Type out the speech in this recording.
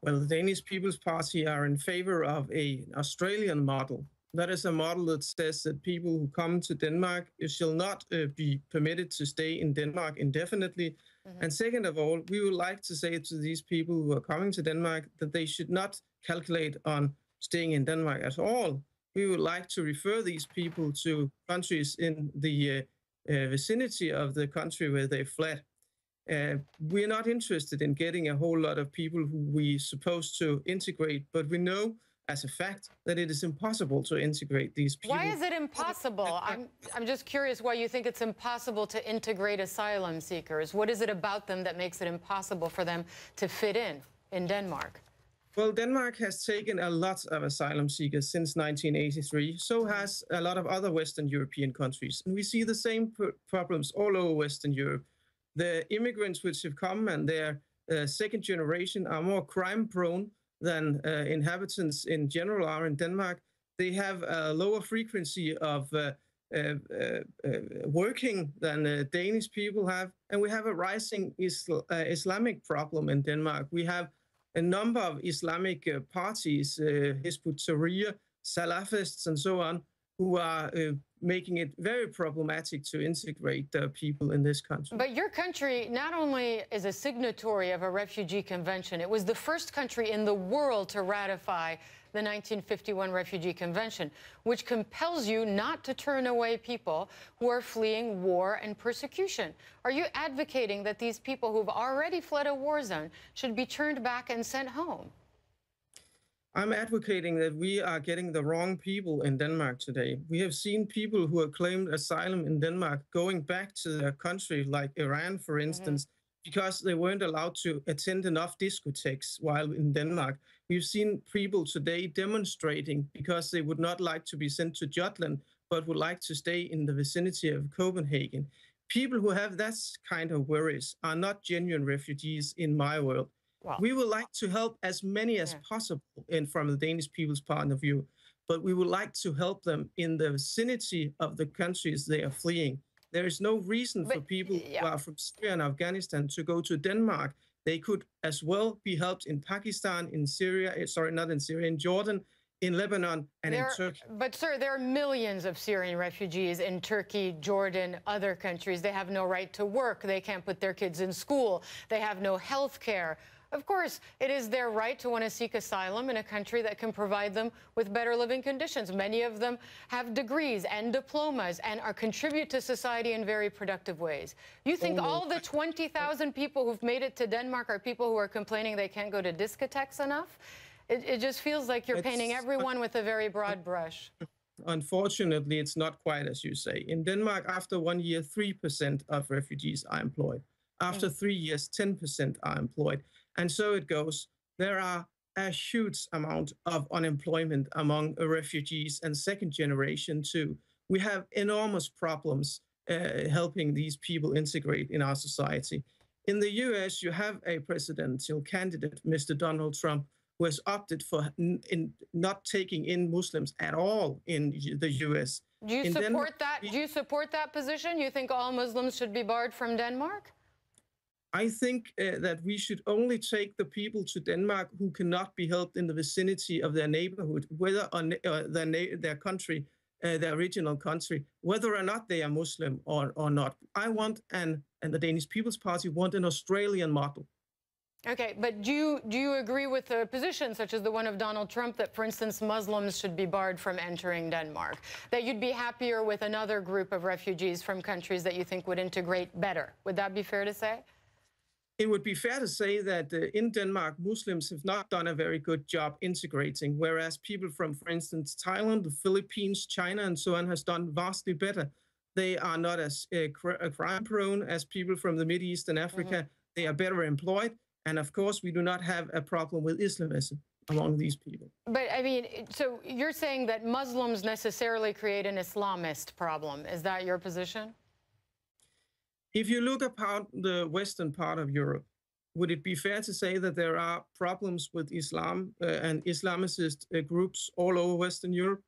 Well, the Danish People's Party are in favor of an Australian model. That is a model that says that people who come to Denmark shall not be permitted to stay in Denmark indefinitely. And second of all, we would like to say to these people who are coming to Denmark that they should not calculate on staying in Denmark at all. We would like to refer these people to countries in the vicinity of the country where they fled. We're not interested in getting a whole lot of people who we're supposed to integrate, but we know as a fact that it is impossible to integrate these people. Why is it impossible? I'm just curious why you think it's impossible to integrate asylum seekers. What is it about them that makes it impossible for them to fit in Denmark? Well, Denmark has taken a lot of asylum seekers since 1983. So has a lot of other Western European countries. And we see the same problems all over Western Europe. The immigrants which have come and their second generation are more crime-prone than inhabitants in general are in Denmark. They have a lower frequency of working than Danish people have. And we have a rising Islamic problem in Denmark. We have a number of Islamic parties, Hizb ut-Tahrir, Salafists, and so on, who are making it very problematic to integrate people in this country. But your country not only is a signatory of a refugee convention, it was the first country in the world to ratify the 1951 Refugee Convention, which compels you not to turn away people who are fleeing war and persecution. Are you advocating that these people who've already fled a war zone should be turned back and sent home? I'm advocating that we are getting the wrong people in Denmark today. We have seen people who have claimed asylum in Denmark going back to their country, like Iran, for instance, because they weren't allowed to attend enough discotheques while in Denmark. We've seen people today demonstrating because they would not like to be sent to Jutland, but would like to stay in the vicinity of Copenhagen. People who have that kind of worries are not genuine refugees in my world. Wow. We would like to help as many as possible from the Danish people's point of view, but we would like to help them in the vicinity of the countries they are fleeing. There is no reason for people who are from Syria and Afghanistan to go to Denmark. They could as well be helped in Pakistan, in Syria, sorry, not in Syria, in Jordan, in Lebanon, and in Turkey. But, sir, there are millions of Syrian refugees in Turkey, Jordan, other countries. They have no right to work. They can't put their kids in school. They have no health care. Of course, it is their right to want to seek asylum in a country that can provide them with better living conditions. Many of them have degrees and diplomas and contribute to society in very productive ways. You think all the 20,000 people who've made it to Denmark are people who are complaining they can't go to discotheques enough? It just feels like you're painting everyone with a very broad brush. Unfortunately, it's not quite as you say. In Denmark, after 1 year, 3% of refugees are employed. After 3 years, 10% are employed. And so it goes. There are a huge amount of unemployment among refugees and second generation too. We have enormous problems helping these people integrate in our society. In the US, you have a presidential candidate, Mr. Donald Trump, who has opted for not taking in Muslims at all in the US. Do you support that? Do you support that position? You think all Muslims should be barred from Denmark? I think that we should only take the people to Denmark who cannot be helped in the vicinity of their neighborhood, whether on their country, their original country, whether or not they are Muslim or not. I want, and the Danish People's Party want, an Australian model. Okay, but do you agree with a position such as the one of Donald Trump that, for instance, Muslims should be barred from entering Denmark? That you'd be happier with another group of refugees from countries that you think would integrate better? Would that be fair to say? It would be fair to say that in Denmark, Muslims have not done a very good job integrating, whereas people from, for instance, Thailand, the Philippines, China, and so on has done vastly better. They are not as crime-prone as people from the Middle East and Africa. They are better employed. And, of course, we do not have a problem with Islamism among these people. But, I mean, so you're saying that Muslims necessarily create an Islamist problem. Is that your position? If you look upon the western part of Europe, would it be fair to say that there are problems with Islam and Islamicist groups all over Western Europe?